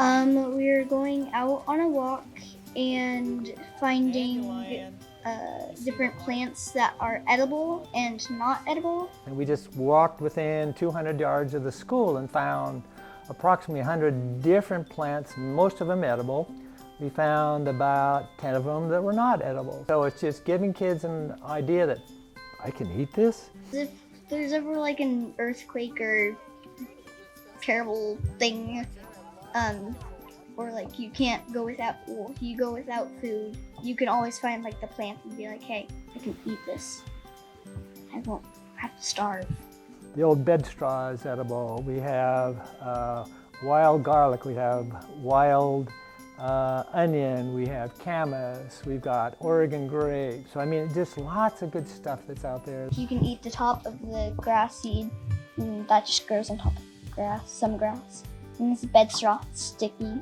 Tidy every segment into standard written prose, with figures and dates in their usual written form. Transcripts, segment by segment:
We were going out on a walk and finding different plants that are edible and not edible. And we just walked within 200 yards of the school and found approximately 100 different plants, most of them edible. We found about 10 of them that were not edible. So it's just giving kids an idea that I can eat this. If there's ever like an earthquake or terrible thing, or like you can't go without, well, you go without food, you can always find like the plant and be like, hey, I can eat this. I won't have to starve. The old bed straw is edible. We have wild garlic. We have wild onion. We have camas. We've got Oregon grape. So I mean, just lots of good stuff that's out there. You can eat the top of the grass seed, and that just grows on top of grass, some grass. And this bed straw, sticky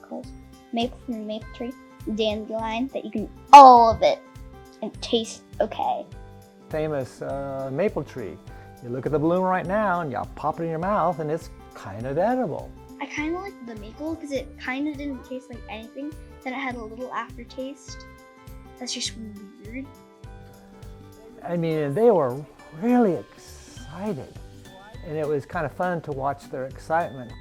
close. Maple from the maple tree, dandelion, that you can eat all of it and taste okay. Famous maple tree. You look at the bloom right now and you pop it in your mouth and it's kind of edible. I kind of like the maple because it kind of didn't taste like anything. Then it had a little aftertaste. That's just weird. I mean, they were really excited and it was kind of fun to watch their excitement.